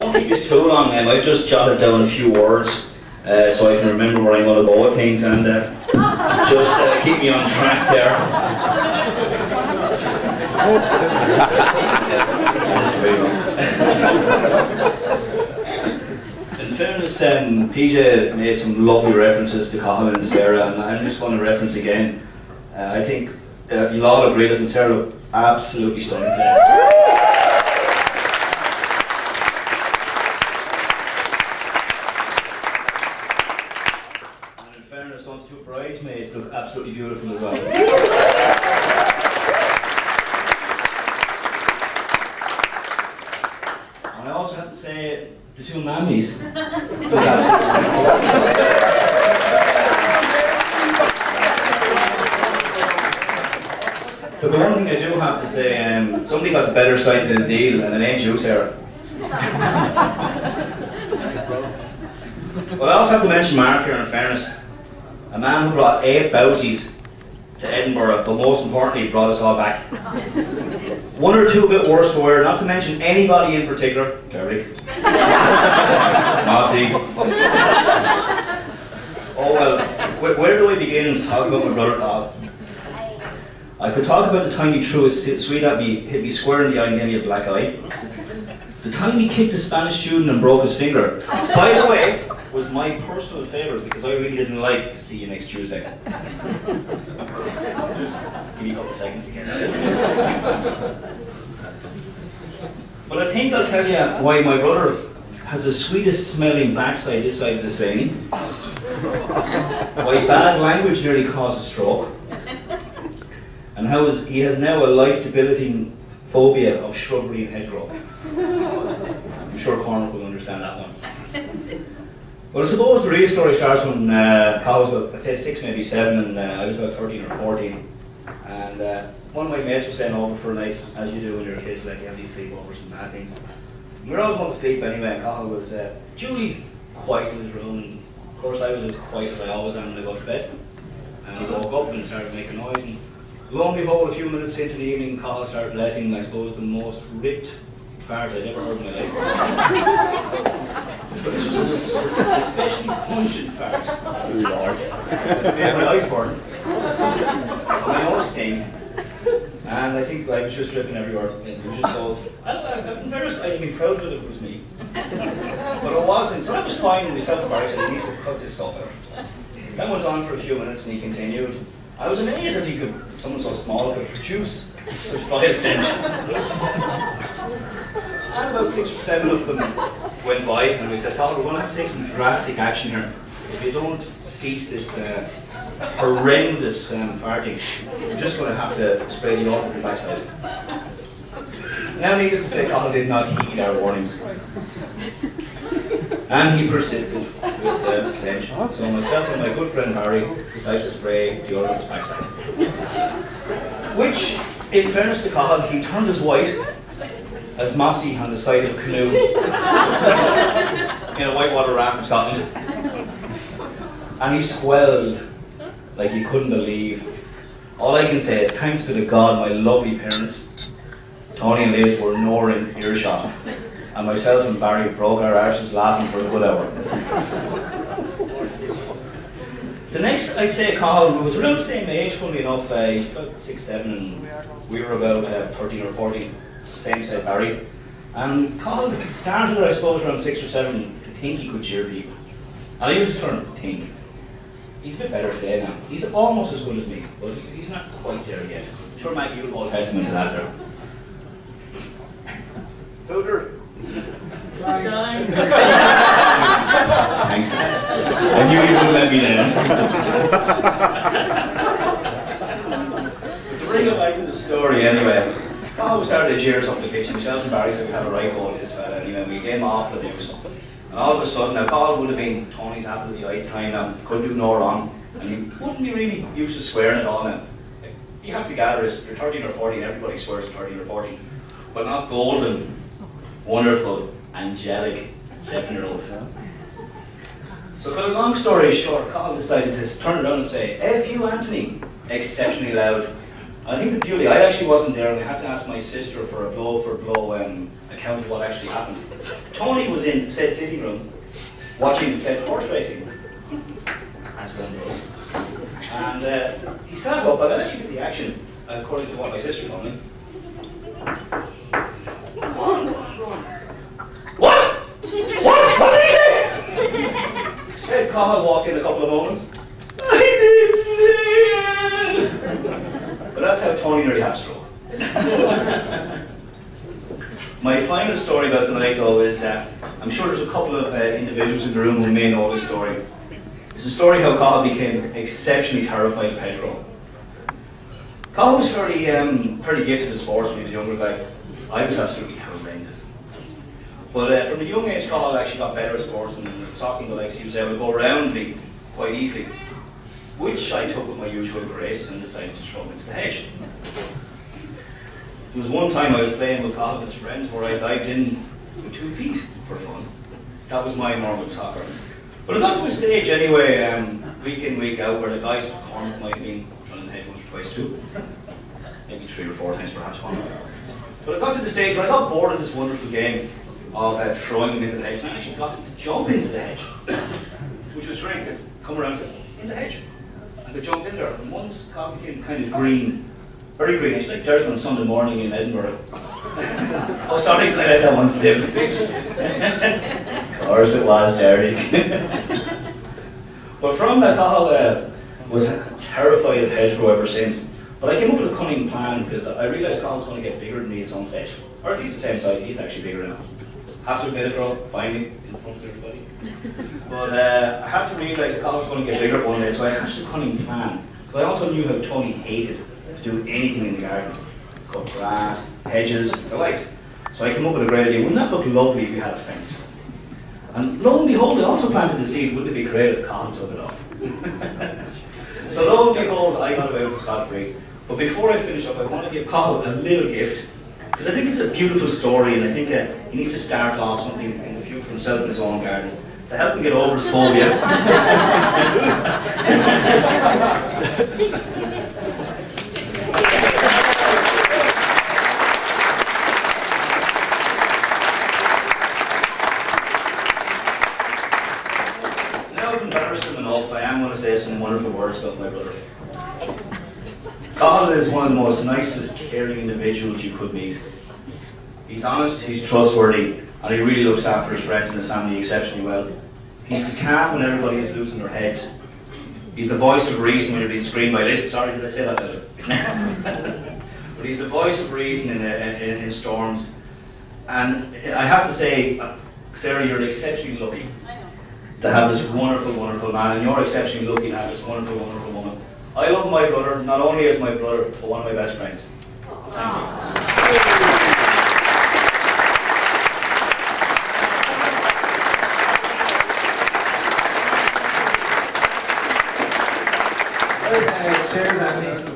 Don't keep this too long, I've just jotted down a few words so I can remember where I'm going to go with things, and just keep me on track there. In fairness, PJ made some lovely references to Cathal and Sarah, and I'm just going to reference again. I think you'll all agree that Sarah looked absolutely stunning today. And in fairness, those two bridesmaids look absolutely beautiful as well. And I also have to say, the two mammies look absolutely But the one thing I do have to say, somebody got the better side of the deal, and it ain't you, Sarah. Well, I also have to mention Mark here, in fairness. A man who brought 8 bouties to Edinburgh, but most importantly, brought us all back. One or two a bit worse for wear, not to mention anybody in particular. Derek. Mossy. Oh well, where do I begin to talk about my brother Todd? I could talk about the time he threw his sweet at me, hit me square in the eye and gave me a black eye. The time he kicked a Spanish student and broke his finger, by the way, was my personal favourite because I really didn't like to see you next Tuesday. Give me a couple of seconds again. But I think I'll tell you why my brother has the sweetest smelling backside this side of the thing, why bad language nearly caused a stroke, and how he has now a life-debilitating phobia of shrubbery and hedgerow. I'm sure Cormac will understand that one. Well, I suppose the real story starts when Cathal was about, I'd say 6, maybe 7, and I was about 13 or 14. And one of my mates was staying over for a night, as you do when you're kids, like you have these sleepovers and bad things. We were all going to sleep anyway, and Cathal was duly quiet in his room, and of course I was as quiet as I always am when I go to bed. And he woke up and started making noise, and lo and behold, a few minutes into the evening, Cathal started letting, I suppose, the most ripped fart I'd ever heard in my life. But this was a especially pungent fart. Lord. It made my eyes burn. My nose sting. And I think I was just dripping everywhere. It was just so. In fairness, I'd be proud that it was me. But it wasn't, so that was fine. We stopped the bar, so he needs to cut this stuff out. That went on for a few minutes and he continued. I was amazed that someone so small could produce such vile stench. And about 6 or 7 of them went by, and we said, Cathal, we're going to have to take some drastic action here. If you don't cease this horrendous farting, we're just going to have to spray you off with your backside. Now, needless to say, Cathal did not heed our warnings. And he persisted with the stench. So myself and my good friend Harry decided to spray the other one's backside. Which, in fairness to Cathal, he turned as white as mossy on the side of a canoe in a whitewater raft in Scotland. And he swelled like he couldn't believe. All I can say is thanks be to God my lovely parents, Tony and Liz, were nowhere in earshot, and myself and Barry broke our arses laughing for a good hour. The next, I say, Cathal was around the same age, funnily enough. He was about 6, 7, and we were about 13 or 14. Same side Barry. And Cathal started, I suppose, around 6 or 7 to think he could cheer people. And I used the term think. He's a bit better today now. He's almost as good as me, but he's not quite there yet. I'm sure Matt, you'll hold testament to that there. Footer. Thanks. I knew you wouldn't let me down. But to bring it back to the story anyway, Cathal started to cheer us up the pitch, and myself and Barry said we'd have a right goal to this fella anyway. We came off the news. And all of a sudden, now Cathal would have been Tony's apple of the eye at the time now, couldn't do no wrong, and he wouldn't be really used to swearing at all now. You have to gather is you're 13 or 14, everybody swears at 13 or 14, but not golden, wonderful, angelic 7-year-olds. So cut a long story short, Cathal decided to turn around and say, F you Anthony, exceptionally loud. I think the beauty, I actually wasn't there, and I had to ask my sister for a blow-for-blow account of what actually happened. Tony was in the said sitting room watching the said horse racing, as one does. And he sat up, and I actually did the action, according to what my sister told me. Go on. What? What did he say? Said Cahill walked in a couple of moments. But that's how Tony nearly had a stroke. My final story about the night, though, is I'm sure there's a couple of individuals in the room who may know this story. It's a story how Cahill became exceptionally terrified of hedgerow. Cahill was fairly gifted in sports when he was a younger guy. I was absolutely horrendous. But from a young age, Cahill actually got better at sports, and soccer and the likes, he was able to go around me quite easily, which I took with my usual grace and decided to throw him into the hedge. There was one time I was playing with Cahill and his friends where I dived in with 2 feet for fun. That was my normal soccer. But I got to a stage anyway, week in, week out, where the guys at the corner might have been running the hedge once or twice too. Maybe 3 or 4 times perhaps one. But I got to the stage where I got bored of this wonderful game of throwing them into the hedge, and I actually got them to jump into the hedge, which was great. They'd come around and say, in the hedge. And they jumped in there, and once Cahill became kind of green, very greenish, like Derek on Sunday morning in Edinburgh. Oh, sorry, I read that one slip. Of course it was Derek. But from that, Cahill was terrified of hedgerow ever since. But I came up with a cunning plan because I realised Cahill was going to get bigger than me at some stage. Or at least the same size, he's actually bigger now. Have to admit it, girl, finally, in front of everybody. But I had to realise that Cahill was going to get bigger one day, so I hatched a cunning plan. Because I also knew how Tony hated to do anything in the garden. Cut grass, hedges, the likes. So I came up with a great idea. Wouldn't that look lovely if we had a fence? And lo and behold, I also planted the seed. Wouldn't it be great if Cahill took it off? So lo and behold, I got away with scot-free. But before I finish up, I want to give Cahill a little gift. Because I think it's a beautiful story, and I think he needs to start off something in the future himself in his own garden to help him get over his phobia. Now I've embarrassed him enough, I am going to say some wonderful words about my brother. Cahill is one of the most nicest, caring individuals you could meet. He's honest, he's trustworthy, and he really looks after his friends and his family exceptionally well. He's the calm when everybody is losing their heads. He's the voice of reason when you're being screamed by Liz. Sorry, did I say that better? But he's the voice of reason in storms. And I have to say, Sarah, you're exceptionally lucky to have this wonderful, wonderful man, and you're exceptionally lucky to have this wonderful, wonderful woman. I love my brother, not only as my brother, but one of my best friends. Thank you. Cheers, Anthony.